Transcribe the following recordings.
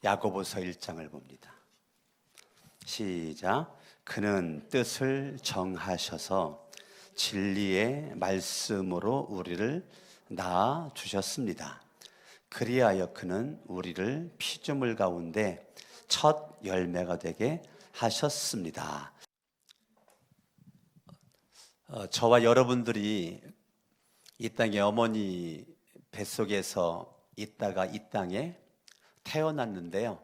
야고보서 1장을 봅니다. 시작. 그는 뜻을 정하셔서 진리의 말씀으로 우리를 낳아 주셨습니다. 그리하여 그는 우리를 피조물 가운데 첫 열매가 되게 하셨습니다. 저와 여러분들이 이 땅의 어머니 뱃속에서 있다가 이 땅에 태어났는데요,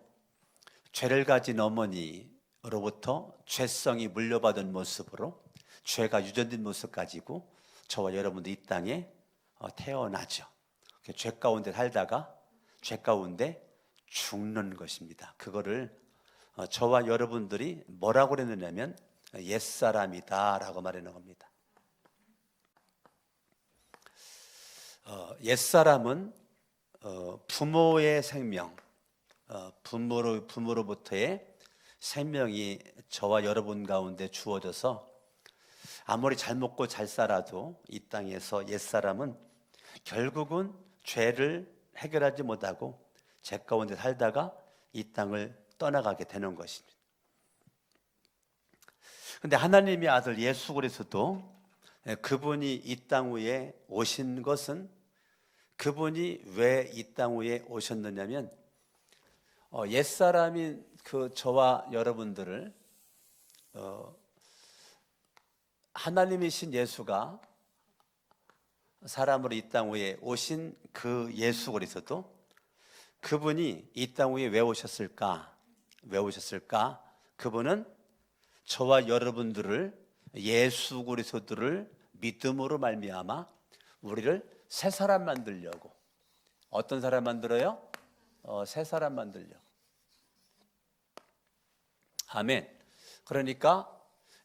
죄를 가진 어머니로부터 죄성이 물려받은 모습으로 죄가 유전된 모습 가지고 저와 여러분도 이 땅에 태어나죠. 죄 가운데 살다가 죄 가운데 죽는 것입니다. 그거를 저와 여러분들이 뭐라고 그랬느냐면 옛사람이다 라고 말하는 겁니다. 옛사람은 부모의 생명, 부모로부터의 생명이 저와 여러분 가운데 주어져서 아무리 잘 먹고 잘 살아도 이 땅에서 옛사람은 결국은 죄를 해결하지 못하고 죄 가운데 살다가 이 땅을 떠나가게 되는 것입니다. 그런데 하나님의 아들 예수 그리스도, 그분이 이 땅 위에 오신 것은, 그분이 왜 이 땅 위에 오셨느냐면 옛사람인 저와 여러분들을 하나님이신 예수가 사람으로 이 땅 위에 오신 그 예수 그리스도, 그분이 이 땅 위에 왜 오셨을까? 왜 오셨을까? 그분은 저와 여러분들을, 예수 그리스도를 믿음으로 말미암아 우리를 새 사람 만들려고. 어떤 사람 만들어요? 새 사람 만들려고. 아멘. 그러니까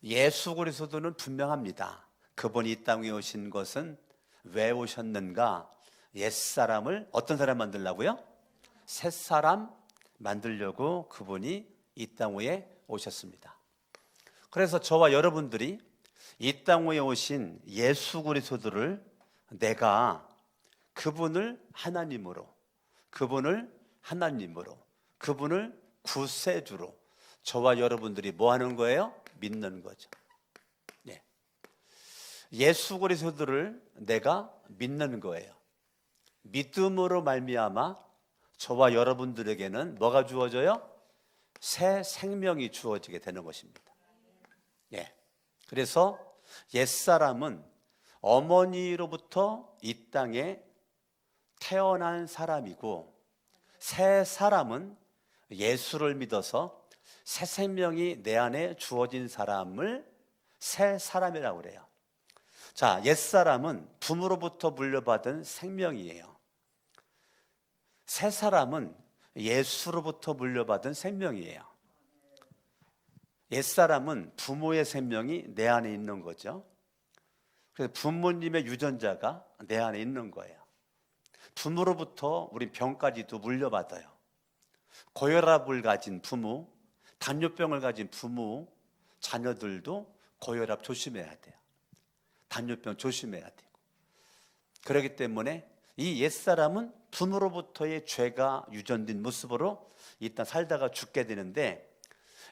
예수 그리스도는 분명합니다. 그분이 이 땅에 오신 것은 왜 오셨는가? 옛사람을 어떤 사람 만들려고요? 새 사람 만들려고 그분이 이 땅 위에 오셨습니다. 그래서 저와 여러분들이 이 땅 위에 오신 예수 그리스도를 내가 그분을 하나님으로, 그분을 구세주로 저와 여러분들이 뭐 하는 거예요? 믿는 거죠. 예수 그리스도를 내가 믿는 거예요. 믿음으로 말미암아 저와 여러분들에게는 뭐가 주어져요? 새 생명이 주어지게 되는 것입니다. 그래서 옛사람은 어머니로부터 이 땅에 태어난 사람이고, 새 사람은 예수를 믿어서 새 생명이 내 안에 주어진 사람을 새 사람이라고 그래요. 자, 옛사람은 부모로부터 물려받은 생명이에요. 새 사람은 예수로부터 물려받은 생명이에요. 옛사람은 부모의 생명이 내 안에 있는 거죠. 그래서 부모님의 유전자가 내 안에 있는 거예요. 부모로부터 우리 병까지도 물려받아요. 고혈압을 가진 부모, 당뇨병을 가진 부모, 자녀들도 고혈압 조심해야 돼요. 당뇨병 조심해야 되고. 그렇기 때문에 이 옛사람은 부모로부터의 죄가 유전된 모습으로 이 땅 살다가 죽게 되는데,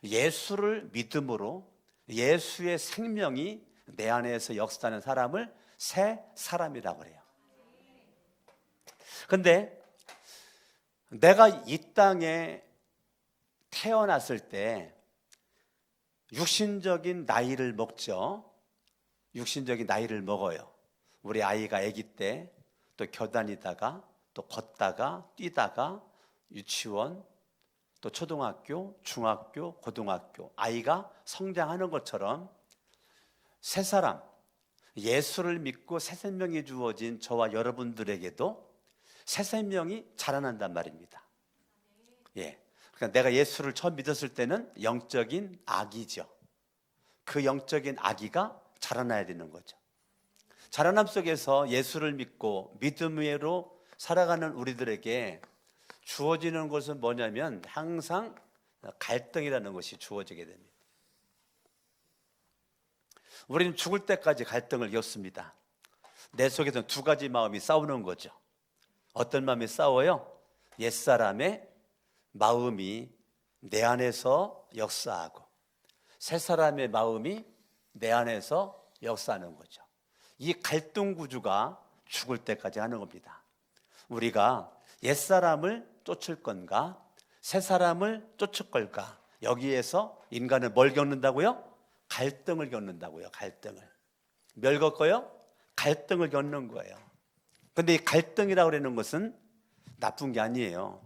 예수를 믿음으로 예수의 생명이 내 안에서 역사하는 사람을 새 사람이라고 그래요. 그런데 내가 이 땅에 태어났을 때 육신적인 나이를 먹죠. 육신적인 나이를 먹어요. 우리 아이가 아기 때 또 겨다니다가 또 걷다가 뛰다가 유치원, 또 초등학교, 중학교, 고등학교, 아이가 성장하는 것처럼 새 사람, 예수를 믿고 새 생명이 주어진 저와 여러분들에게도 새 생명이 자라난단 말입니다. 그러니까 내가 예수를 처음 믿었을 때는 영적인 아기죠. 그 영적인 아기가 자라나야 되는 거죠. 자라남 속에서 예수를 믿고 믿음으로 살아가는 우리들에게 주어지는 것은 뭐냐면 항상 갈등이라는 것이 주어지게 됩니다. 우리는 죽을 때까지 갈등을 겪습니다. 내 속에서 두 가지 마음이 싸우는 거죠. 어떤 마음이 싸워요? 옛사람의 마음이 내 안에서 역사하고 새 사람의 마음이 내 안에서 역사하는 거죠. 이 갈등 구조가 죽을 때까지 하는 겁니다. 우리가 옛사람을 쫓을 건가 새 사람을 쫓을 걸까? 여기에서 인간은 뭘 겪는다고요? 갈등을 겪는다고요. 갈등을. 뭘 겪어요? 갈등을 겪는 거예요. 근데 이 갈등이라고 하는 것은 나쁜 게 아니에요.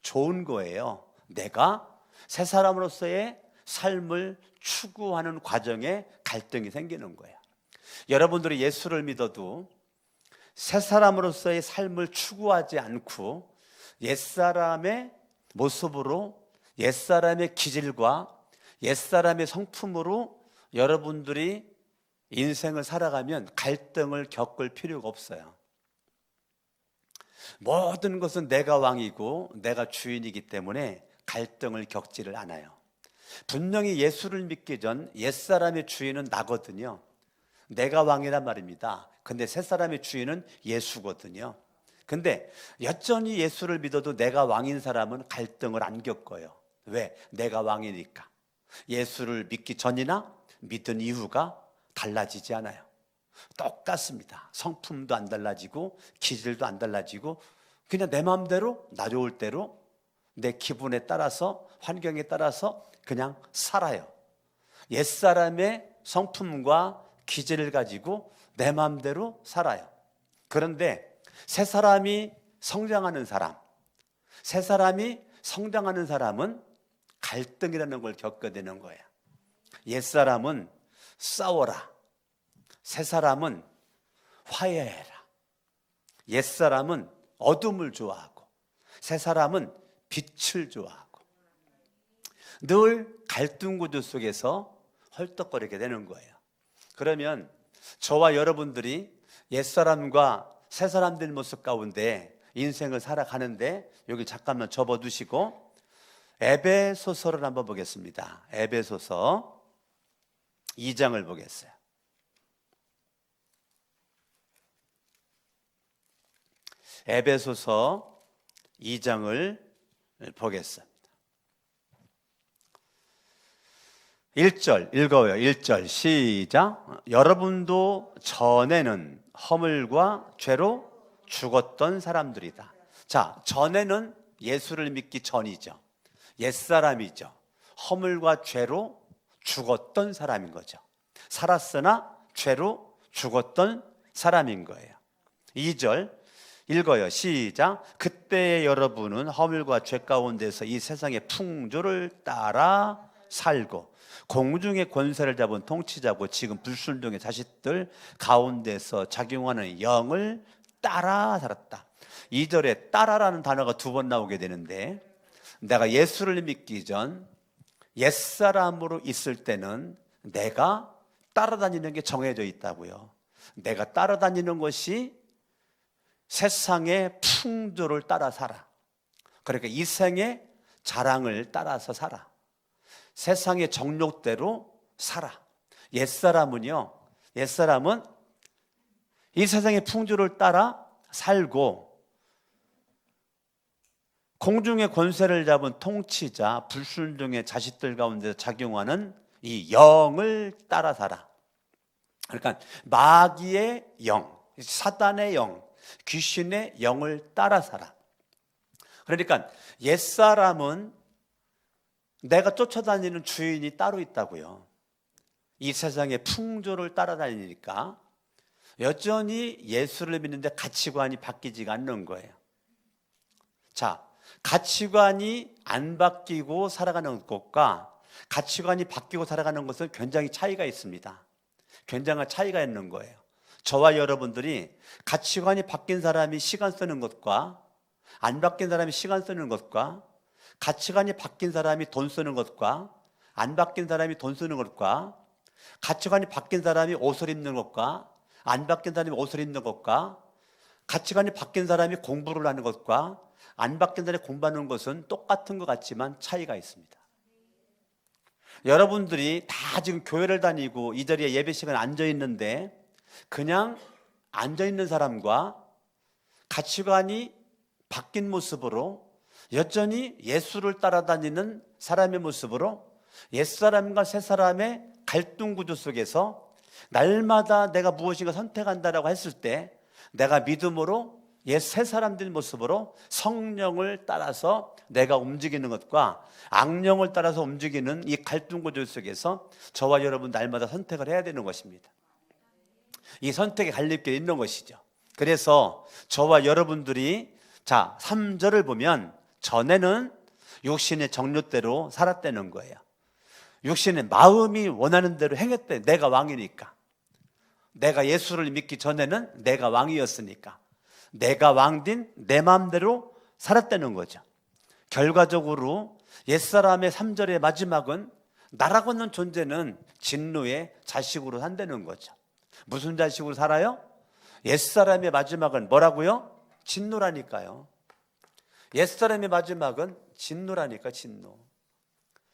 좋은 거예요. 내가 새 사람으로서의 삶을 추구하는 과정에 갈등이 생기는 거예요. 여러분들이 예수를 믿어도 새 사람으로서의 삶을 추구하지 않고 옛사람의 모습으로 옛사람의 기질과 옛사람의 성품으로 여러분들이 인생을 살아가면 갈등을 겪을 필요가 없어요. 모든 것은 내가 왕이고 내가 주인이기 때문에 갈등을 겪지를 않아요. 분명히 예수를 믿기 전 옛사람의 주인은 나거든요. 내가 왕이란 말입니다. 근데 새 사람의 주인은 예수거든요. 근데 여전히 예수를 믿어도 내가 왕인 사람은 갈등을 안 겪어요. 왜? 내가 왕이니까. 예수를 믿기 전이나 믿은 이후가 달라지지 않아요. 똑같습니다. 성품도 안 달라지고 기질도 안 달라지고 그냥 내 마음대로 나 좋을 대로 내 기분에 따라서 환경에 따라서 그냥 살아요. 옛사람의 성품과 기질을 가지고 내 마음대로 살아요. 그런데 새 사람이 성장하는 사람, 새 사람이 성장하는 사람은 갈등이라는 걸 겪게 되는 거예요. 옛사람은 싸워라. 새 사람은 화해해라. 옛사람은 어둠을 좋아하고 새 사람은 빛을 좋아하고 늘 갈등 구조 속에서 헐떡거리게 되는 거예요. 그러면 저와 여러분들이 옛사람과 새 사람들 모습 가운데 인생을 살아가는데 여기 잠깐만 접어두시고 에베소서를 한번 보겠습니다. 에베소서 2장을 보겠어요. 에베소서 2장을 보겠습니다. 1절 읽어요. 1절 시작. 여러분도 전에는 허물과 죄로 죽었던 사람들이다. 자, 전에는 예수를 믿기 전이죠. 옛사람이죠. 허물과 죄로 죽었던 사람인 거죠. 살았으나 죄로 죽었던 사람인 거예요. 2절 읽어요. 시작. 그때의 여러분은 허물과 죄 가운데서 이 세상의 풍조를 따라 살고 공중의 권세를 잡은 통치자고 지금 불순종의 자식들 가운데서 작용하는 영을 따라 살았다. 2절에 따라라는 단어가 2번 나오게 되는데 내가 예수를 믿기 전 옛사람으로 있을 때는 내가 따라다니는 게 정해져 있다고요. 내가 따라다니는 것이 세상의 풍조를 따라 살아. 그러니까 이 생의 자랑을 따라서 살아. 세상의 정욕대로 살아. 옛사람은 이 세상의 풍조를 따라 살고 공중의 권세를 잡은 통치자 불순종의 자식들 가운데 작용하는 이 영을 따라 살아. 그러니까 마귀의 영, 사단의 영, 귀신의 영을 따라 살아. 그러니까 옛사람은 내가 쫓아다니는 주인이 따로 있다고요. 이 세상의 풍조를 따라다니니까 여전히 예수를 믿는데 가치관이 바뀌지가 않는 거예요. 자, 가치관이 안 바뀌고 살아가는 것과 가치관이 바뀌고 살아가는 것은 굉장히 차이가 있습니다. 굉장한 차이가 있는 거예요. 저와 여러분들이 가치관이 바뀐 사람이 시간 쓰는 것과 안 바뀐 사람이 시간 쓰는 것과 가치관이 바뀐 사람이 돈 쓰는 것과 안 바뀐 사람이 돈 쓰는 것과 가치관이 바뀐 사람이 옷을 입는 것과 안 바뀐 사람이 옷을 입는 것과 가치관이 바뀐 사람이 공부를 하는 것과 안 바뀐 사람이 공부하는 것은 똑같은 것 같지만 차이가 있습니다. 여러분들이 다 지금 교회를 다니고 이 자리에 예배 시간에 앉아 있는데 그냥 앉아 있는 사람과 가치관이 바뀐 모습으로 여전히 예수를 따라다니는 사람의 모습으로 옛사람과 새사람의 갈등 구조 속에서 날마다 내가 무엇인가 선택한다라고 했을 때 내가 믿음으로 옛 새사람들 모습으로 성령을 따라서 내가 움직이는 것과 악령을 따라서 움직이는 이 갈등 구조 속에서 저와 여러분 날마다 선택을 해야 되는 것입니다. 이 선택의 갈림길이 있는 것이죠. 그래서 저와 여러분들이 3절을 보면 전에는 육신의 정욕대로 살았다는 거예요. 육신의 마음이 원하는 대로 행했대. 내가 왕이니까. 내가 예수를 믿기 전에는 내가 왕이었으니까. 내가 왕된 내 마음대로 살았다는 거죠. 결과적으로 옛사람의 3절의 마지막은 나라고 하는 존재는 진노의 자식으로 산다는 거죠. 무슨 자식으로 살아요? 옛사람의 마지막은 뭐라고요? 진노라니까요. 옛사람의 마지막은 진노라니까.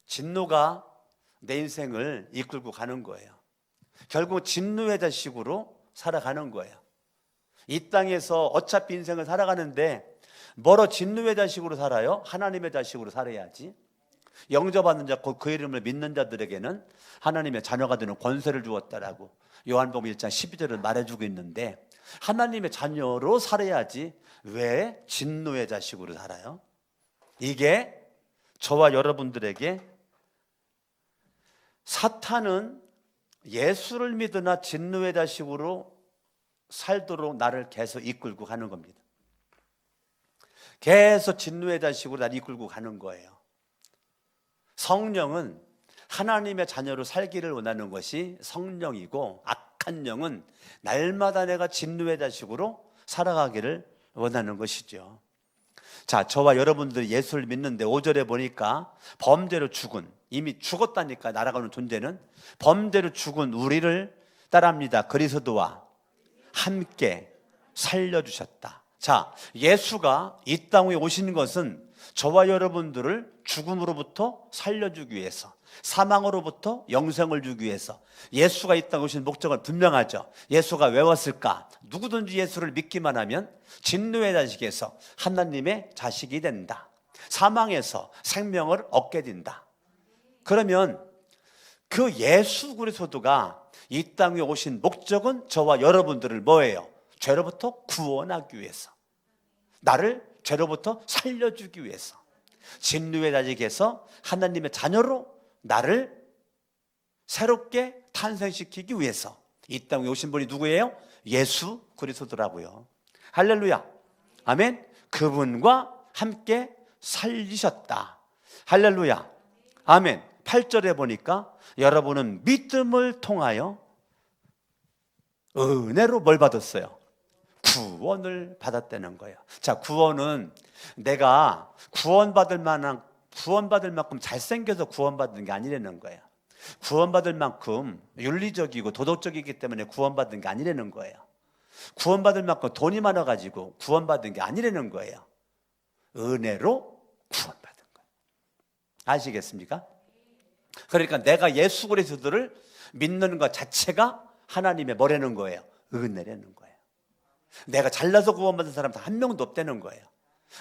진노가 내 인생을 이끌고 가는 거예요. 결국 진노의 자식으로 살아가는 거예요. 이 땅에서 어차피 인생을 살아가는데 뭐로 진노의 자식으로 살아요? 하나님의 자식으로 살아야지. 영접받는 자, 그 이름을 믿는 자들에게는 하나님의 자녀가 되는 권세를 주었다라고 요한복음 1장 12절을 말해주고 있는데, 하나님의 자녀로 살아야지 왜 진노의 자식으로 살아요? 이게 저와 여러분들에게 사탄은 예수를 믿으나 진노의 자식으로 살도록 나를 계속 이끌고 가는 겁니다. 계속 진노의 자식으로 나를 이끌고 가는 거예요. 성령은 하나님의 자녀로 살기를 원하는 것이 성령이고, 악한 영은 날마다 내가 진노의 자식으로 살아가기를 원하는 것이죠. 저와 여러분들이 예수를 믿는데 5절에 보니까 범죄로 죽은, 이미 죽었다니까. 날아가는 존재는 범죄로 죽은 우리를 따라합니다. 그리스도와 함께 살려주셨다. 예수가 이 땅에 오신 것은 저와 여러분들을 죽음으로부터 살려주기 위해서, 사망으로부터 영생을 주기 위해서 예수가 이 땅에 오신 목적은 분명하죠. 예수가 왜 왔을까? 누구든지 예수를 믿기만 하면 진노의 자식에서 하나님의 자식이 된다. 사망에서 생명을 얻게 된다. 그러면 그 예수 그리스도가 이 땅에 오신 목적은 저와 여러분들을 뭐예요? 죄로부터 구원하기 위해서, 나를 죄로부터 살려주기 위해서, 진노의 자식에서 하나님의 자녀로 나를 새롭게 탄생시키기 위해서 이 땅에 오신 분이 누구예요? 예수 그리스도라고요. 할렐루야, 아멘. 그분과 함께 살리셨다. 할렐루야, 아멘. 8절에 보니까 여러분은 믿음을 통하여 은혜로 뭘 받았어요? 구원을 받았다는 거예요. 구원은 내가 구원받을 만큼 잘생겨서 구원받은 게 아니라는 거예요. 구원받을 만큼 윤리적이고 도덕적이기 때문에 구원받은 게 아니라는 거예요. 구원받을 만큼 돈이 많아가지고 구원받은 게 아니라는 거예요. 은혜로 구원받은 거예요. 아시겠습니까? 그러니까 내가 예수 그리스도를 믿는 것 자체가 하나님의 뭐라는 거예요? 은혜라는 거예요. 내가 잘나서 구원받은 사람 한 명도 없다는 거예요.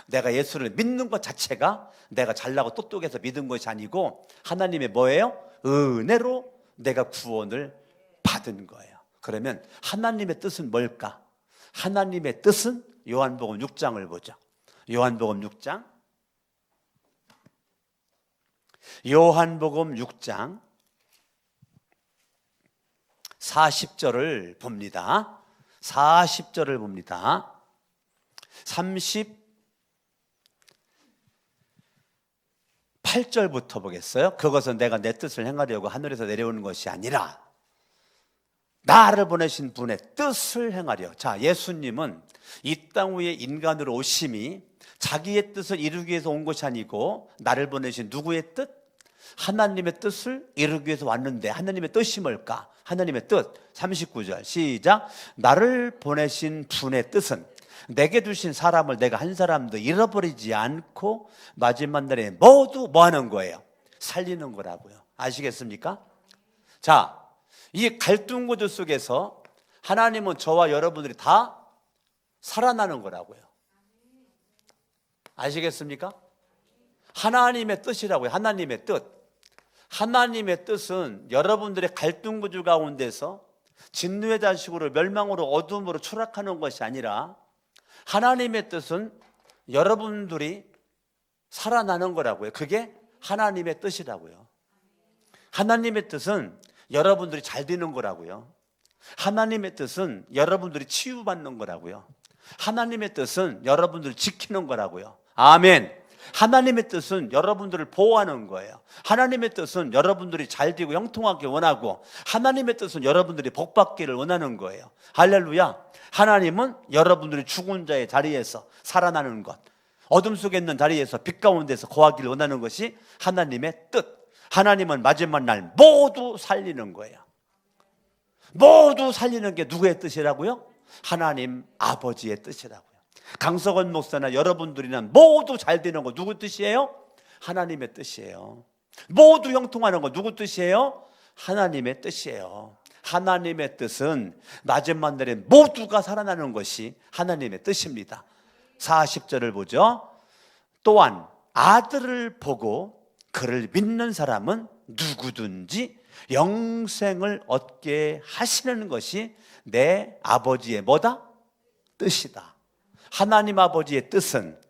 내가 예수를 믿는 것 자체가 내가 잘나고 똑똑해서 믿은 것이 아니고 하나님의 뭐예요? 은혜로 내가 구원을 받은 거예요. 그러면 하나님의 뜻은 뭘까? 하나님의 뜻은 요한복음 6장을 보죠. 요한복음 6장 40절을 봅니다. 40절을 봅니다. 38절부터 보겠어요. 그것은 내가 내 뜻을 행하려고 하늘에서 내려오는 것이 아니라 나를 보내신 분의 뜻을 행하려. 예수님은 이 땅 위에 인간으로 오심이 자기의 뜻을 이루기 위해서 온 것이 아니고 나를 보내신 누구의 뜻? 하나님의 뜻을 이루기 위해서 왔는데, 하나님의 뜻이 뭘까? 하나님의 뜻 39절 시작. 나를 보내신 분의 뜻은 내게 주신 사람을 내가 한 사람도 잃어버리지 않고 마지막 날에 모두 뭐 하는 거예요? 살리는 거라고요. 아시겠습니까? 이 갈등 구조 속에서 하나님은 저와 여러분들이 다 살아나는 거라고요. 아시겠습니까? 하나님의 뜻이라고요. 하나님의 뜻. 하나님의 뜻은 여러분들의 갈등 구조 가운데서 진노의 자식으로 멸망으로 어둠으로 추락하는 것이 아니라 하나님의 뜻은 여러분들이 살아나는 거라고요. 그게 하나님의 뜻이라고요. 하나님의 뜻은 여러분들이 잘 되는 거라고요. 하나님의 뜻은 여러분들이 치유받는 거라고요. 하나님의 뜻은 여러분들을 지키는 거라고요. 아멘. 하나님의 뜻은 여러분들을 보호하는 거예요. 하나님의 뜻은 여러분들이 잘 되고 형통하게 원하고, 하나님의 뜻은 여러분들이 복받기를 원하는 거예요. 할렐루야. 하나님은 여러분들이 죽은 자의 자리에서 살아나는 것, 어둠 속에 있는 자리에서 빛 가운데서 거하기를 원하는 것이 하나님의 뜻. 하나님은 마지막 날 모두 살리는 거예요. 모두 살리는 게 누구의 뜻이라고요? 하나님 아버지의 뜻이라고요. 강석원 목사나 여러분들이나 모두 잘 되는 거 누구 뜻이에요? 하나님의 뜻이에요. 모두 형통하는 거 누구 뜻이에요? 하나님의 뜻이에요. 하나님의 뜻은 마지막 날에 모두가 살아나는 것이 하나님의 뜻입니다. 40절을 보죠. 또한 아들을 보고 그를 믿는 사람은 누구든지 영생을 얻게 하시는 것이 내 아버지의 뭐다? 뜻이다. 하나님 아버지의 뜻은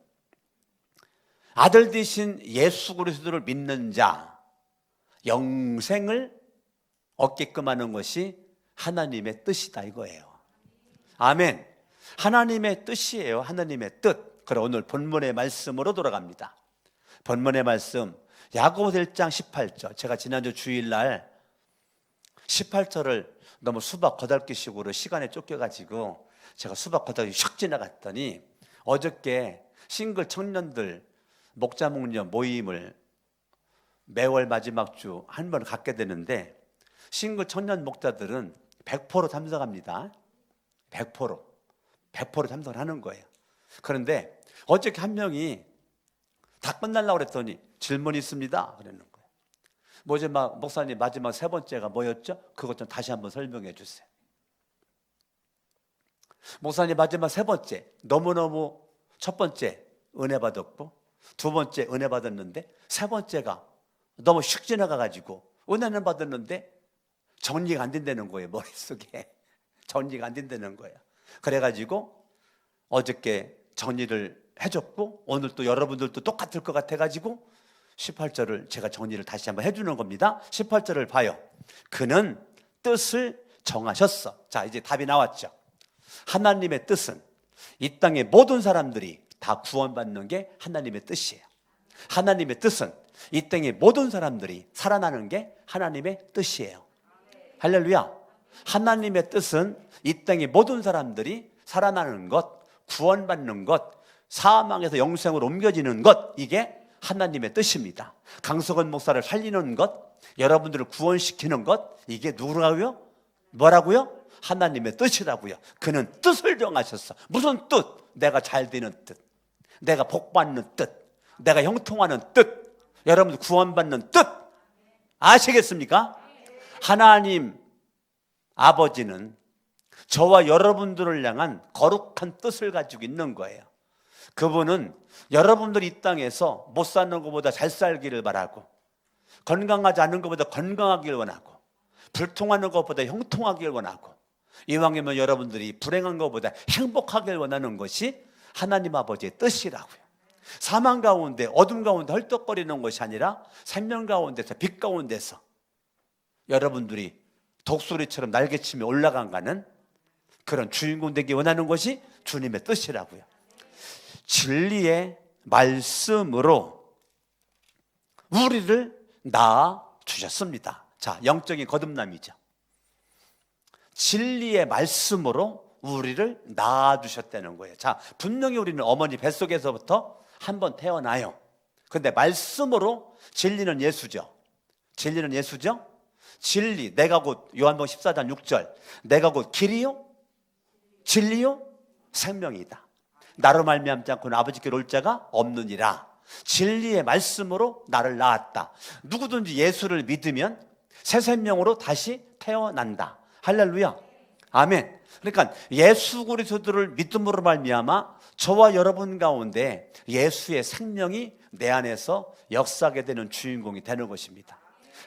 아들 되신 예수 그리스도를 믿는 자 영생을 얻게끔 하는 것이 하나님의 뜻이다 이거예요. 아멘. 하나님의 뜻이에요. 하나님의 뜻. 그럼 오늘 본문의 말씀으로 돌아갑니다. 본문의 말씀 야고보서 1장 18절. 제가 지난주 주일날 18절을 너무 수박 거달기식으로 시간에 쫓겨가지고 제가 수박 거달기 샥 지나갔더니 어저께 싱글 청년들 목자 목녀 모임을 매월 마지막 주 한 번 갖게 되는데 싱글 청년 목자들은 100% 참석합니다. 100% 참석을 하는 거예요. 그런데 어저께 한 명이 다 끝날라고 그랬더니 질문이 있습니다 그러는 거예요. 마지막 목사님 마지막 세 번째가 뭐였죠? 그것 좀 다시 한번 설명해 주세요. 목사님 마지막 세 번째 너무너무 첫 번째 은혜 받았고 두 번째 은혜 받았는데 세 번째가 너무 슉 지나가가지고 은혜는 받았는데 정리가 안 된다는 거예요. 머릿속에 정리가 안 된다는 거예요. 그래가지고 어저께 정리를 해줬고 오늘 또 여러분들도 똑같을 것 같아가지고 18절을 제가 정리를 다시 한번 해주는 겁니다. 18절을 봐요. 그는 뜻을 정하셨어. 자, 이제 답이 나왔죠. 하나님의 뜻은 이 땅의 모든 사람들이 다 구원받는 게 하나님의 뜻이에요. 하나님의 뜻은 이 땅의 모든 사람들이 살아나는 게 하나님의 뜻이에요. 할렐루야. 하나님의 뜻은 이 땅의 모든 사람들이 살아나는 것, 구원받는 것, 사망에서 영생으로 옮겨지는 것, 이게 하나님의 뜻입니다. 강석원 목사를 살리는 것, 여러분들을 구원시키는 것, 이게 누구라고요? 뭐라고요? 하나님의 뜻이라고요. 그는 뜻을 정하셨어. 무슨 뜻? 내가 잘 되는 뜻, 내가 복받는 뜻, 내가 형통하는 뜻, 여러분들 구원받는 뜻. 아시겠습니까? 하나님 아버지는 저와 여러분들을 향한 거룩한 뜻을 가지고 있는 거예요. 그분은 여러분들이 이 땅에서 못 사는 것보다 잘 살기를 바라고, 건강하지 않은 것보다 건강하기를 원하고, 불통하는 것보다 형통하기를 원하고, 이왕이면 여러분들이 불행한 것보다 행복하기를 원하는 것이 하나님 아버지의 뜻이라고요. 사망 가운데 어둠 가운데 헐떡거리는 것이 아니라 생명 가운데서 빛 가운데서 여러분들이 독수리처럼 날개치며 올라가는 그런 주인공 되기 원하는 것이 주님의 뜻이라고요. 진리의 말씀으로 우리를 낳아 주셨습니다. 자, 영적인 거듭남이죠. 진리의 말씀으로 우리를 낳아 주셨다는 거예요. 자, 분명히 우리는 어머니 뱃속에서부터 한번 태어나요. 그런데 말씀으로 진리는 예수죠. 진리는 예수죠. 진리, 내가 곧 요한복음 14장 6절, 내가 곧 길이요 진리요 생명이다. 나로 말미암지 않고는 아버지께로 올 자가 없느니라. 진리의 말씀으로 나를 낳았다. 누구든지 예수를 믿으면 새 생명으로 다시 태어난다. 할렐루야. 아멘. 그러니까 예수 그리스도를 믿음으로 말미암아 저와 여러분 가운데 예수의 생명이 내 안에서 역사하게 되는 주인공이 되는 것입니다.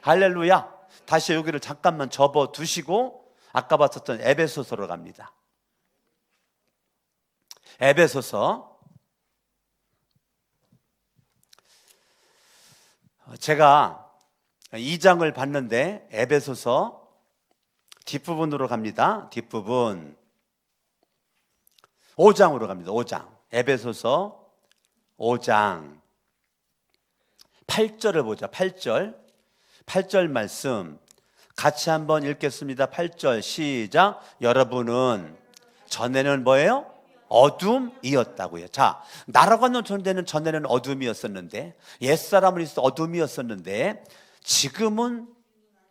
할렐루야. 다시 여기를 잠깐만 접어 두시고 아까 봤었던 에베소서로 갑니다. 에베소서. 제가 2장을 봤는데 에베소서 뒷부분으로 갑니다. 뒷부분 5장으로 갑니다. 5장. 에베소서 5장 8절을 보자. 8절 말씀 같이 한번 읽겠습니다. 8절 시작. 여러분은 전에는 뭐예요? 어둠이었다고요. 자, 나라고 하는 존재는 전에는 어둠이었었는데, 옛사람은 있어 어둠이었었는데 지금은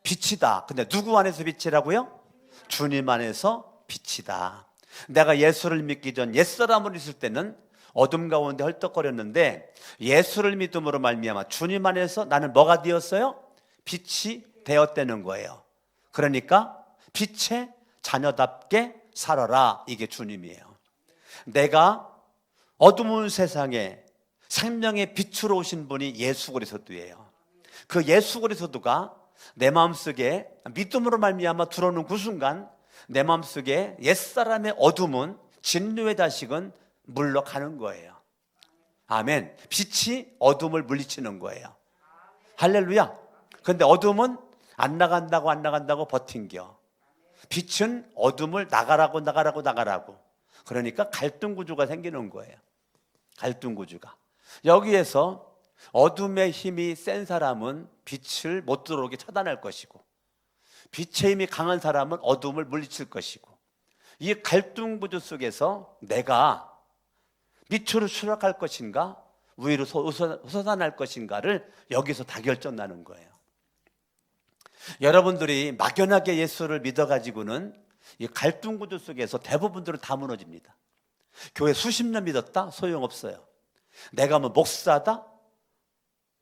빛이다. 근데 누구 안에서 빛이라고요? 주님 안에서 빛이다. 내가 예수를 믿기 전 옛사람으로 있을 때는 어둠 가운데 헐떡거렸는데 예수를 믿음으로 말미암아 주님 안에서 나는 뭐가 되었어요? 빛이 되었다는 거예요. 그러니까 빛의 자녀답게 살아라. 이게 주님이에요. 내가 어두운 세상에 생명의 빛으로 오신 분이 예수 그리스도예요. 그 예수 그리스도가 내 마음속에 믿음으로 말미암아 들어오는 그 순간 내 마음속에 옛사람의 어둠은 진노의 자식은 물러가는 거예요. 아멘. 빛이 어둠을 물리치는 거예요. 할렐루야. 그런데 어둠은 안 나간다고 버틴겨. 빛은 어둠을 나가라고. 그러니까 갈등 구조가 생기는 거예요. 갈등 구조가. 여기에서 어둠의 힘이 센 사람은 빛을 못 들어오게 차단할 것이고, 빛의 힘이 강한 사람은 어둠을 물리칠 것이고, 이 갈등 구조 속에서 내가 밑으로 추락할 것인가 위로 솟아날 것인가를 여기서 다 결정나는 거예요. 여러분들이 막연하게 예수를 믿어가지고는 이 갈등 구조 속에서 대부분들은 다 무너집니다. 교회 수십 년 믿었다? 소용없어요. 내가 뭐 목사다?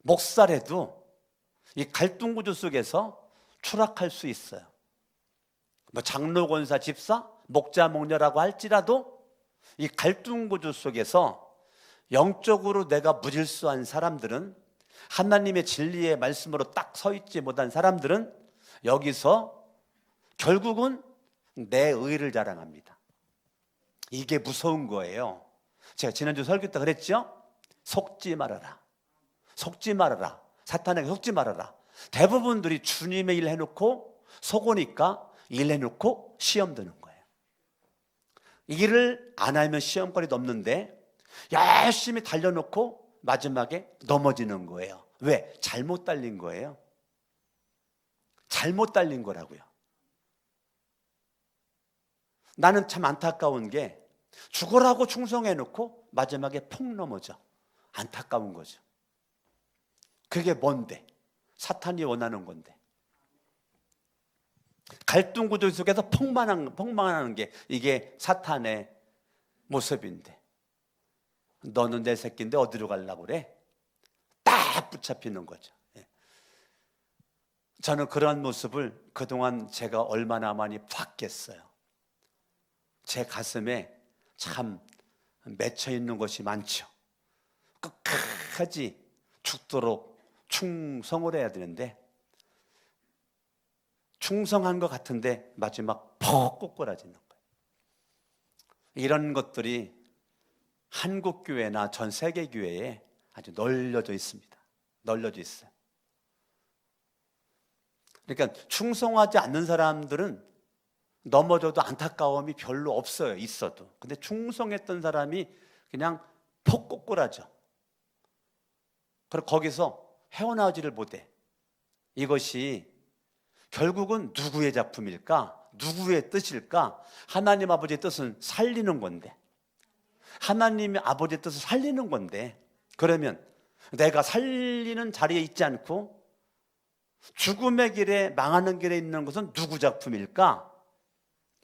목사래도 이 갈등 구조 속에서 추락할 수 있어요. 뭐 장로, 권사, 집사, 목자, 목녀라고 할지라도 이 갈등 구조 속에서 영적으로 내가 무질서한 사람들은, 하나님의 진리의 말씀으로 딱 서 있지 못한 사람들은 여기서 결국은 내 의를 자랑합니다. 이게 무서운 거예요. 제가 지난주 설교 때 그랬죠? 속지 말아라. 사탄에게 속지 말아라. 대부분들이 주님의 일 해놓고 속으니까 일 해놓고 시험 드는 거예요. 일을 안 하면 시험거리도 없는데 열심히 달려놓고 마지막에 넘어지는 거예요. 왜? 잘못 달린 거예요. 잘못 달린 거라고요. 나는 참 안타까운 게 죽으라고 충성해놓고 마지막에 폭 넘어져. 안타까운 거죠. 그게 뭔데? 사탄이 원하는 건데. 갈등 구조 속에서 폭망하는 게 이게 사탄의 모습인데, 너는 내 새끼인데 어디로 가려고 그래? 딱 붙잡히는 거죠. 저는 그런 모습을 그동안 제가 얼마나 많이 봤겠어요. 제 가슴에 참 맺혀 있는 것이 많죠. 끝까지 죽도록 충성을 해야 되는데 충성한 것 같은데 마지막 퍽 꼬꾸라지는 거예요. 이런 것들이 한국 교회나 전 세계 교회에 아주 널려져 있습니다. 널려져 있어요. 그러니까 충성하지 않는 사람들은 넘어져도 안타까움이 별로 없어요. 있어도. 근데 충성했던 사람이 그냥 폭 꼬꾸라져. 그리고 거기서 헤어나오지를 못해. 이것이 결국은 누구의 작품일까? 누구의 뜻일까? 하나님 아버지의 뜻은 살리는 건데, 하나님의 아버지의 뜻을 살리는 건데, 그러면 내가 살리는 자리에 있지 않고 죽음의 길에, 망하는 길에 있는 것은 누구 작품일까?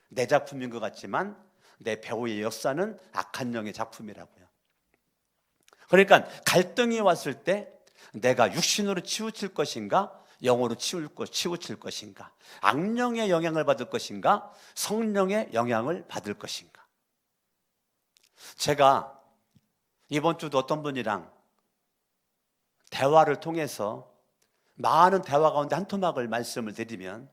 내 작품인 것 같지만 내 배우의 역사는 악한 영의 작품이라고요. 그러니까 갈등이 왔을 때 내가 육신으로 치우칠 것인가 영으로 치우칠 것인가? 악령의 영향을 받을 것인가? 성령의 영향을 받을 것인가? 제가 이번 주도 어떤 분이랑 대화를 통해서 많은 대화 가운데 한 토막을 말씀을 드리면,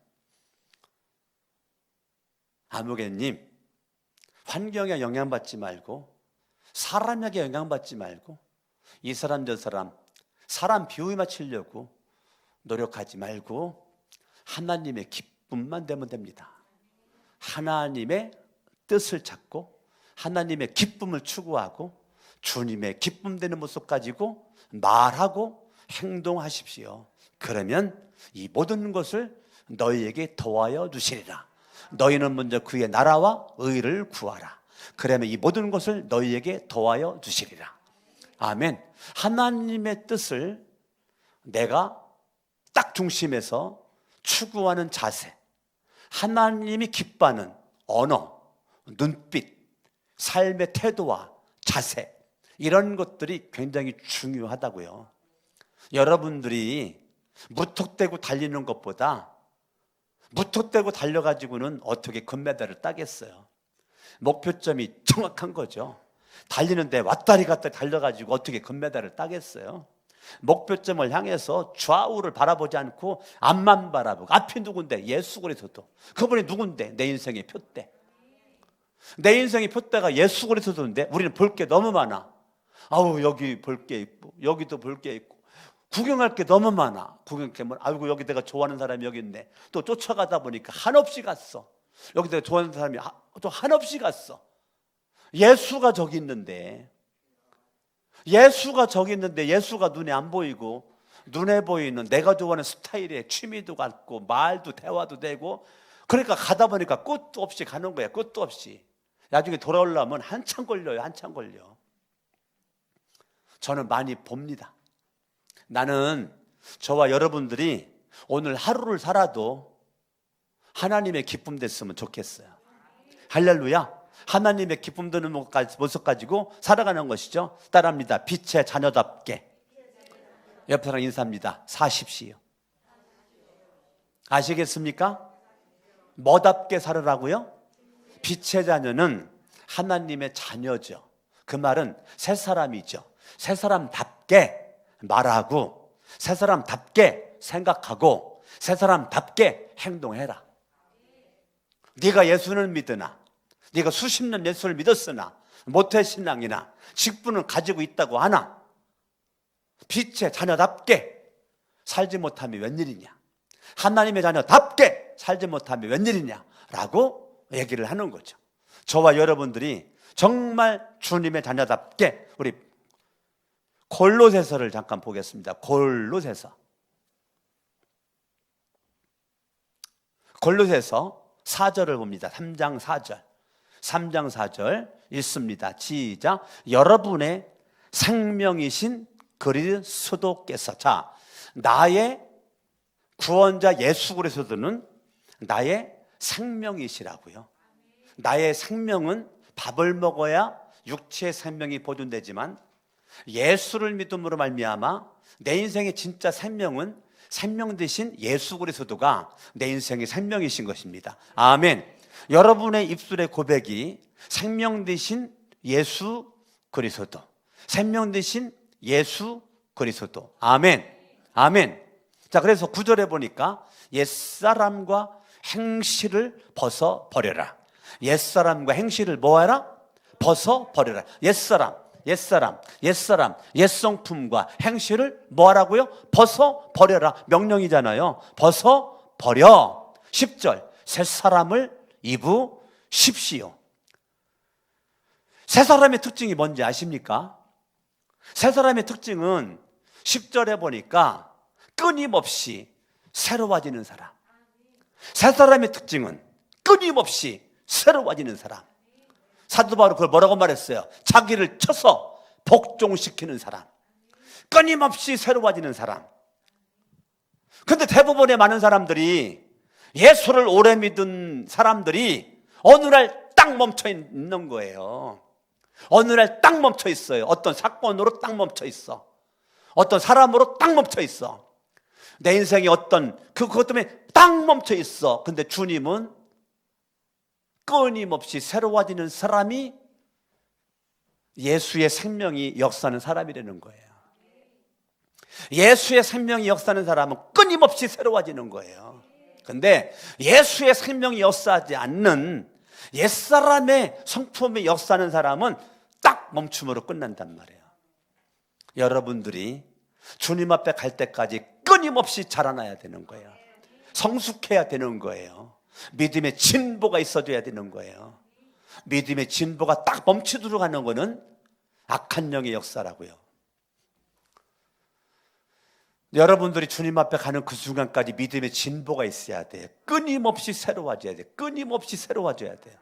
아무개님, 환경에 영향받지 말고 사람에게 영향받지 말고 이 사람 저 사람 비유에 맞추려고 노력하지 말고 하나님의 기쁨만 되면 됩니다. 하나님의 뜻을 찾고 하나님의 기쁨을 추구하고 주님의 기쁨 되는 모습 가지고 말하고 행동하십시오. 그러면 이 모든 것을 너희에게 더하여 주시리라. 너희는 먼저 그의 나라와 의를 구하라. 그러면 이 모든 것을 너희에게 더하여 주시리라. 아멘. 하나님의 뜻을 내가 딱 중심에서 추구하는 자세, 하나님이 기뻐하는 언어, 눈빛, 삶의 태도와 자세, 이런 것들이 굉장히 중요하다고요. 여러분들이 무턱대고 달리는 것보다 무턱대고 달려가지고는 어떻게 금메달을 따겠어요? 목표점이 정확한 거죠. 달리는데 왔다리 갔다리 달려가지고 어떻게 금메달을 따겠어요? 목표점을 향해서 좌우를 바라보지 않고 앞만 바라보고, 앞이 누군데? 예수 그리스도. 그분이 누군데? 내 인생의 표대. 내 인생의 표대가 예수 그리스도인데 우리는 볼 게 너무 많아. 아우, 여기 볼 게 있고 여기도 볼 게 있고 구경할 게 너무 많아. 구경하면 아이고, 여기 내가 좋아하는 사람이 여기 있네. 또 쫓아가다 보니까 한없이 갔어. 여기 내가 좋아하는 사람이 또 한없이 갔어. 예수가 저기 있는데, 예수가 눈에 안 보이고 눈에 보이는 내가 좋아하는 스타일의 취미도 갖고 말도 대화도 되고, 그러니까 가다 보니까 끝도 없이 가는 거야. 끝도 없이. 나중에 돌아오려면 한참 걸려요. 한참 걸려. 저는 많이 봅니다. 나는 저와 여러분들이 오늘 하루를 살아도 하나님의 기쁨 됐으면 좋겠어요. 할렐루야. 하나님의 기쁨 드는 모습 가지고 살아가는 것이죠. 따라합니다. 빛의 자녀답게. 옆 사람 인사합니다. 사십시오. 아시겠습니까? 뭐답게 살으라고요? 빛의 자녀는 하나님의 자녀죠. 그 말은 새 사람이죠. 새 사람답게 말하고 새 사람답게 생각하고 새 사람답게 행동해라. 네가 예수를 믿으나, 네가 수십 년 예수를 믿었으나 모태신앙이나 직분을 가지고 있다고 하나 빛의 자녀답게 살지 못하면 웬일이냐, 하나님의 자녀답게 살지 못하면 웬일이냐 라고 얘기를 하는 거죠. 저와 여러분들이 정말 주님의 자녀답게, 우리 골로새서를 잠깐 보겠습니다. 골로새서 4절을 봅니다. 3장 4절 읽습니다. 시작. 여러분의 생명이신 그리스도께서, 자, 나의 구원자 예수 그리스도는 나의 생명이시라고요. 나의 생명은 밥을 먹어야 육체의 생명이 보존되지만 예수를 믿음으로 말미암아 내 인생의 진짜 생명은 생명 되신 예수 그리스도가 내 인생의 생명이신 것입니다. 아멘. 여러분의 입술의 고백이 생명 되신 예수 그리스도, 생명 되신 예수 그리스도. 아멘. 아멘. 자, 그래서 9절에 보니까 옛사람과 행실을 벗어버려라. 옛사람과 행실을 뭐하라? 벗어버려라. 옛성품과 행실을 뭐하라고요? 벗어버려라. 명령이잖아요. 벗어버려. 10절, 새사람을 입으십시오. 새사람의 특징이 뭔지 아십니까? 새사람의 특징은 10절에 보니까 끊임없이 새로워지는 사람. 새사람의 특징은 끊임없이 새로워지는 사람. 사도 바울은 그걸 뭐라고 말했어요? 자기를 쳐서 복종시키는 사람, 끊임없이 새로워지는 사람. 근데 대부분의 많은 사람들이, 예수를 오래 믿은 사람들이 어느 날 딱 멈춰 있는 거예요. 어느 날 딱 멈춰 있어요. 어떤 사건으로 딱 멈춰 있어. 어떤 사람으로 딱 멈춰 있어. 내 인생이 어떤 그것 때문에 딱 멈춰 있어. 근데 주님은 끊임없이 새로워지는 사람이 예수의 생명이 역사하는 사람이라는 거예요. 예수의 생명이 역사하는 사람은 끊임없이 새로워지는 거예요. 근데 예수의 생명이 역사하지 않는 옛사람의 성품이 역사하는 사람은 딱 멈춤으로 끝난단 말이에요. 여러분들이 주님 앞에 갈 때까지 끊임없이 자라나야 되는 거예요. 성숙해야 되는 거예요. 믿음의 진보가 있어줘야 되는 거예요. 믿음의 진보가 딱 멈추도록 하는 거는 악한 영의 역사라고요. 여러분들이 주님 앞에 가는 그 순간까지 믿음의 진보가 있어야 돼요. 끊임없이 새로워져야 돼요. 끊임없이 새로워져야 돼요.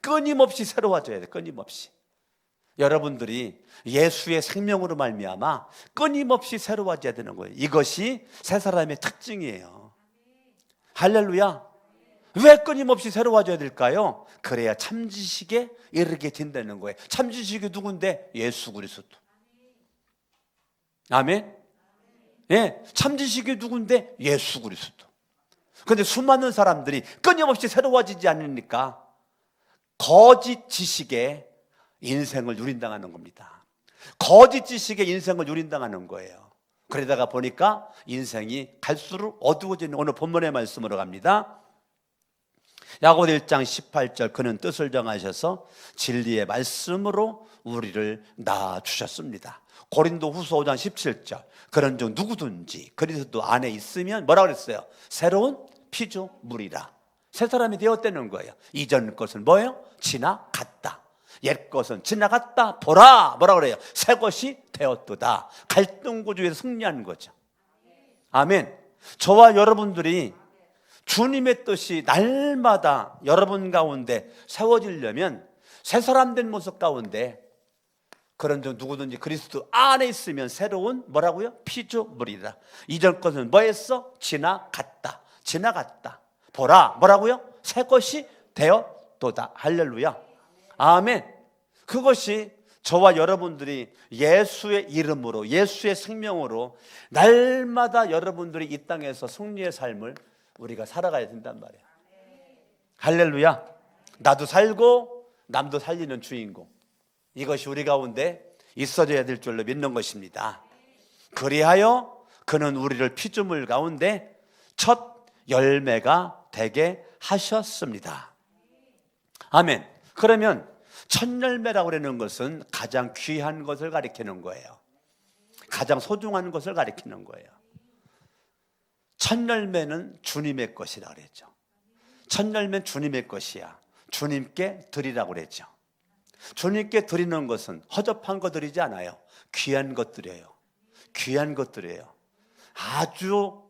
끊임없이 새로워져야 돼요. 끊임없이. 여러분들이 예수의 생명으로 말미암아 끊임없이 새로워져야 되는 거예요. 이것이 새 사람의 특징이에요. 할렐루야. 왜 끊임없이 새로워져야 될까요? 그래야 참지식에 이르게 된다는 거예요. 참지식이 누군데? 예수 그리스도. 아멘. 예, 참지식이 누군데? 예수 그리스도. 그런데 수많은 사람들이 끊임없이 새로워지지 않으니까 거짓 지식에 인생을 유린당하는 겁니다. 거짓 지식에 인생을 유린당하는 거예요. 그러다가 보니까 인생이 갈수록 어두워지는, 오늘 본문의 말씀으로 갑니다. 야고보 1장 18절, 그는 뜻을 정하셔서 진리의 말씀으로 우리를 낳아주셨습니다. 고린도 후서 5장 17절, 그런 중 누구든지 그리스도 안에 있으면 뭐라고 그랬어요? 새로운 피조물이라. 새 사람이 되었다는 거예요. 이전 것은 뭐예요? 지나갔다. 옛 것은 지나갔다. 보라, 뭐라고 그래요? 새 것이 되었도다. 갈등 구조에서 승리하는 거죠. 아멘. 저와 여러분들이 주님의 뜻이 날마다 여러분 가운데 세워지려면 새 사람 된 모습 가운데 그런 중 누구든지 그리스도 안에 있으면 새로운 뭐라고요? 피조물이다. 이전 것은 뭐였어? 지나갔다. 지나갔다. 보라, 뭐라고요? 새 것이 되었도다. 할렐루야. 아멘. 그것이 저와 여러분들이 예수의 이름으로, 예수의 생명으로 날마다 여러분들이 이 땅에서 승리의 삶을 우리가 살아가야 된단 말이에요. 할렐루야. 나도 살고 남도 살리는 주인공, 이것이 우리 가운데 있어져야 될 줄로 믿는 것입니다. 그리하여 그는 우리를 피조물 가운데 첫 열매가 되게 하셨습니다. 아멘. 그러면 첫 열매라고 하는 것은 가장 귀한 것을 가리키는 거예요. 가장 소중한 것을 가리키는 거예요. 첫 열매는 주님의 것이라고 그랬죠. 첫 열매는 주님의 것이야. 주님께 드리라고 그랬죠. 주님께 드리는 것은 허접한 것 드리지 않아요. 귀한 것 드려요. 귀한 것 드려요. 아주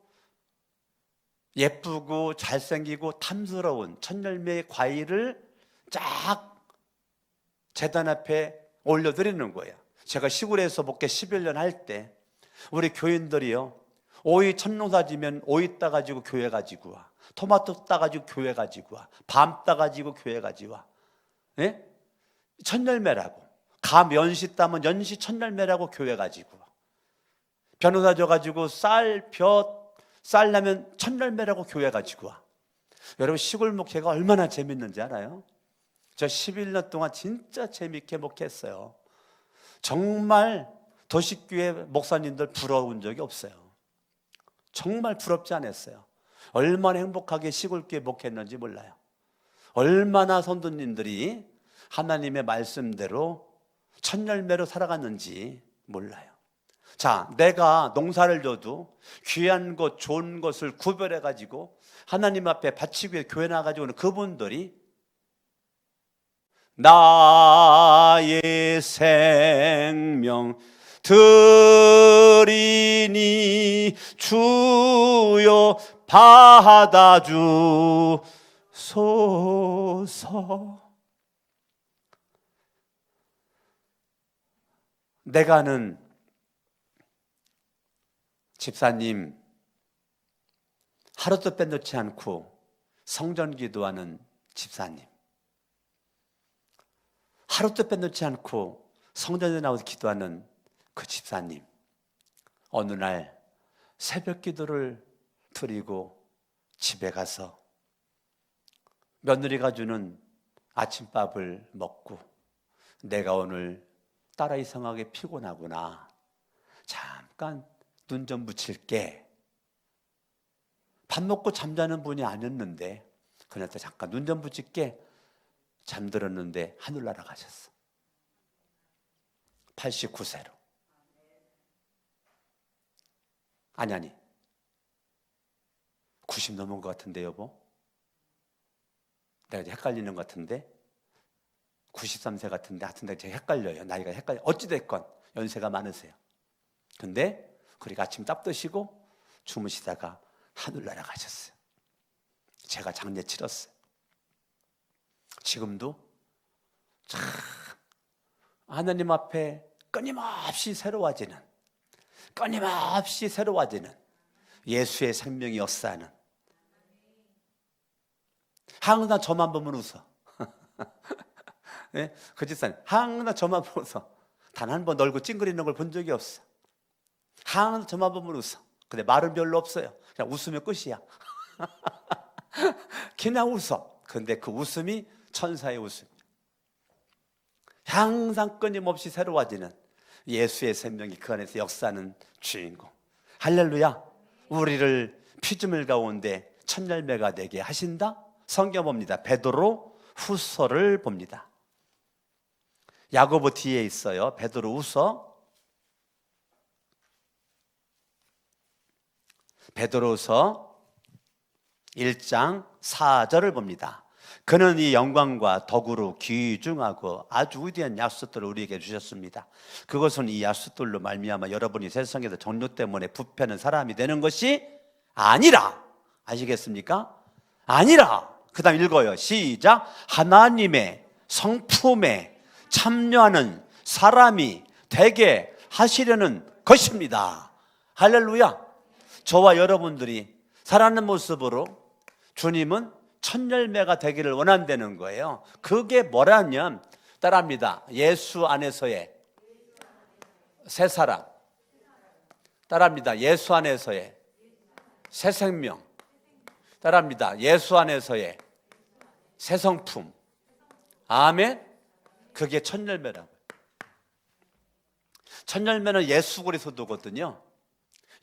예쁘고 잘생기고 탐스러운 첫 열매의 과일을 쫙 제단 앞에 올려드리는 거예요. 제가 시골에서 목회 11년 할 때 우리 교인들이요, 오이 첫 농사 지면 오이 따가지고 교회 가지고 와, 토마토 따가지고 교회 가지고 와, 밤 따가지고 교회 가지고 와. 예? 첫 열매라고. 감 연시 따면 연시 첫 열매라고 교회 가지고 와. 변호사 줘가지고 쌀 나면 첫 열매라고 교회 가지고 와. 여러분, 시골 목회가 얼마나 재밌는지 알아요? 저 11년 동안 진짜 재밌게 목회했어요. 정말 도시교회 목사님들 부러운 적이 없어요. 정말 부럽지 않았어요. 얼마나 행복하게 시골교회 목회했는지 몰라요. 얼마나 성도님들이 하나님의 말씀대로 첫 열매로 살아갔는지 몰라요. 자, 내가 농사를 져도 귀한 것, 좋은 것을 구별해가지고 하나님 앞에 바치기 위해 교회 나가지고는 그분들이 나의 생명 드리니 주여 받아주소서. 내가 아는 집사님, 하루도 빼놓지 않고 성전 기도하는 집사님, 하루도 빼놓지 않고 성전에 나와서 기도하는 그 집사님, 어느 날 새벽 기도를 드리고 집에 가서 며느리가 주는 아침밥을 먹고 내가 오늘 딸아 이상하게 피곤하구나, 잠깐 눈 좀 붙일게. 밥 먹고 잠자는 분이 아니었는데 그날때 잠깐 눈 좀 붙일게 잠들었는데 하늘나라 가셨어. 89세로. 아니 90 넘은 것 같은데 여보? 내가 이제 헷갈리는 것 같은데 93세 같은데 하여튼 내가 제가 헷갈려요. 나이가 헷갈려. 어찌됐건 연세가 많으세요. 근데 그리고 아침 딱 드시고 주무시다가 하늘나라 가셨어요. 제가 장례 치렀어요. 지금도 참 하나님 앞에 끊임없이 새로워지는 예수의 생명이 역사하는, 항상 저만 보면 웃어. 네? 그 집사님 항상 저만 보면 웃어. 단 한 번 놀고 찡그리는 걸 본 적이 없어. 항상 저만 보면 웃어. 근데 말은 별로 없어요. 그냥 웃으면 끝이야. 그냥 웃어. 근데 그 웃음이 천사의 웃음이야. 항상 끊임없이 새로워지는 예수의 생명이 그 안에서 역사하는 주인공. 할렐루야. 우리를 피조물 가운데 첫 열매가 되게 하신다. 성경 봅니다. 베드로 후서를 봅니다. 야고보 뒤에 있어요. 베드로 후서. 베드로서 1장 4절을 봅니다. 그는 이 영광과 덕으로 귀중하고 아주 위대한 약속들을 우리에게 주셨습니다. 그것은 이 약속들로 말미암아 여러분이 세상에서 종료 때문에 부패하는 사람이 되는 것이 아니라, 아시겠습니까? 아니라. 그 다음 읽어요. 시작. 하나님의 성품에 참여하는 사람이 되게 하시려는 것입니다. 할렐루야. 저와 여러분들이 살아가는 모습으로 주님은 첫 열매가 되기를 원한다는 거예요. 그게 뭐라면 따라합니다. 예수 안에서의 새 사람. 따라합니다. 예수 안에서의 새 생명. 따라합니다. 예수 안에서의 새 성품. 아멘. 그게 첫 열매라고요. 첫 열매는 예수 그리스도거든요.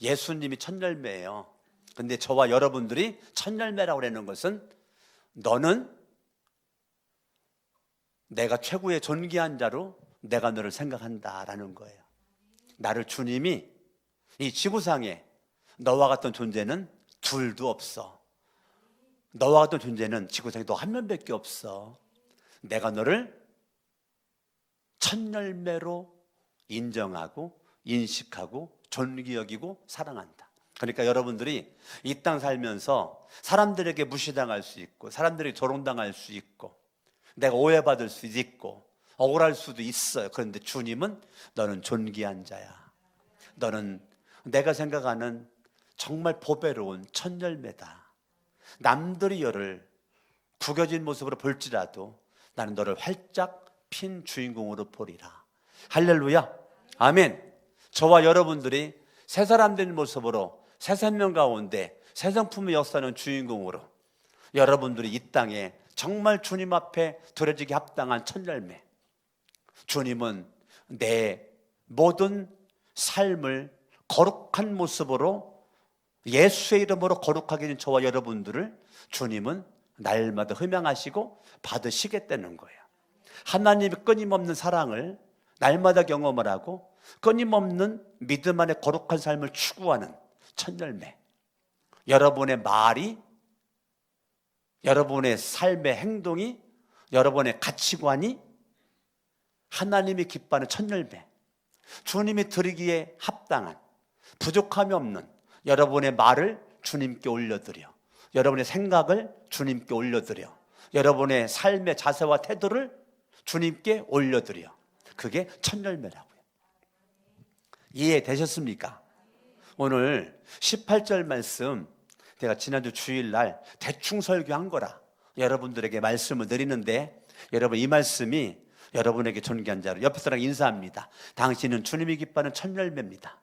예수님이 첫 열매예요. 근데 저와 여러분들이 첫 열매라고 하는 것은 너는 내가 최고의 존귀한 자로 내가 너를 생각한다라는 거예요. 나를 주님이 이 지구상에 너와 같은 존재는 둘도 없어. 너와 같은 존재는 지구상에 너 한 명밖에 없어. 내가 너를 첫 열매로 인정하고 인식하고 존귀 여기고 사랑한다. 그러니까 여러분들이 이 땅 살면서 사람들에게 무시당할 수 있고 사람들에게 조롱당할 수 있고 내가 오해받을 수도 있고 억울할 수도 있어요. 그런데 주님은 너는 존귀한 자야. 너는 내가 생각하는 정말 보배로운 첫 열매다. 남들이 너를 구겨진 모습으로 볼지라도 나는 너를 활짝 핀 주인공으로 보리라. 할렐루야. 아멘. 저와 여러분들이 새 사람 된 모습으로 새 생명 가운데 새 성품의 역사는 주인공으로 여러분들이 이 땅에 정말 주님 앞에 드려지기 합당한 첫 열매. 주님은 내 모든 삶을 거룩한 모습으로 예수의 이름으로 거룩하게 된 저와 여러분들을 주님은 날마다 흠양하시고 받으시겠다는 거예요. 하나님의 끊임없는 사랑을 날마다 경험을 하고 끊임없는 믿음 안에 거룩한 삶을 추구하는 첫 열매. 여러분의 말이, 여러분의 삶의 행동이, 여러분의 가치관이 하나님이 기뻐하는 첫 열매. 주님이 드리기에 합당한 부족함이 없는 여러분의 말을 주님께 올려드려, 여러분의 생각을 주님께 올려드려, 여러분의 삶의 자세와 태도를 주님께 올려드려. 그게 첫 열매라고요. 이해되셨습니까? 오늘 18절 말씀 제가 지난주 주일날 대충 설교한 거라 여러분들에게 말씀을 드리는데, 여러분 이 말씀이 여러분에게 존귀한 자로 옆에 사람 인사합니다. 당신은 주님이 기뻐하는 첫 열매입니다.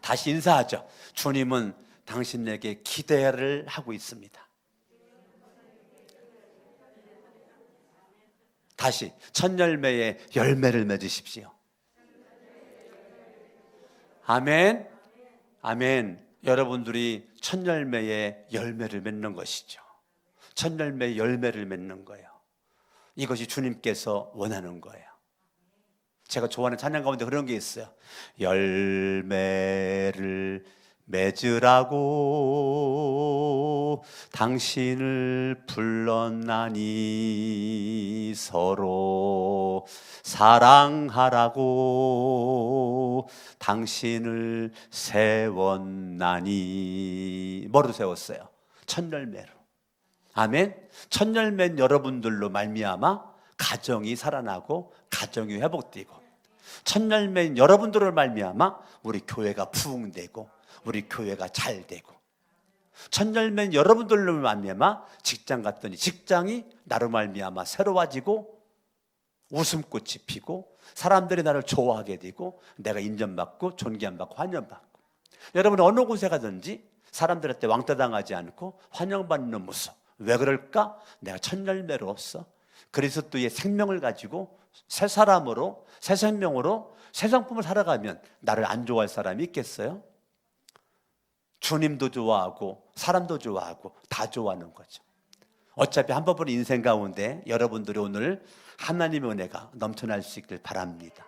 다시 인사하죠. 주님은 당신에게 기대를 하고 있습니다. 다시 첫 열매에 열매를 맺으십시오. 아멘. 아멘. 여러분들이 첫 열매에 열매를 맺는 것이죠. 첫 열매에 열매를 맺는 거예요. 이것이 주님께서 원하는 거예요. 제가 좋아하는 찬양 가운데 그런 게 있어요. 열매를 맺으라고 당신을 불렀나니 서로 사랑하라고 당신을 세웠나니. 뭐로 세웠어요? 첫 열매로. 아멘. 첫 열매는 여러분들로 말미암아 가정이 살아나고 가정이 회복되고, 첫 열매는 여러분들로 말미암아 우리 교회가 부흥되고 우리 교회가 잘 되고, 첫 열매는 여러분들로 말미암아 직장 갔더니 직장이 나로 말미암아 새로워지고 웃음꽃이 피고 사람들이 나를 좋아하게 되고 내가 인정받고 존경받고 환영받고. 여러분 어느 곳에 가든지 사람들한테 왕따 당하지 않고 환영받는 모습. 왜 그럴까? 내가 첫 열매로서 그리스도의 생명을 가지고 새 사람으로, 새 생명으로 새 상품을 살아가면 나를 안 좋아할 사람이 있겠어요? 주님도 좋아하고 사람도 좋아하고 다 좋아하는 거죠. 어차피 한 번뿐인 인생 가운데 여러분들이 오늘 하나님의 은혜가 넘쳐날 수 있길 바랍니다.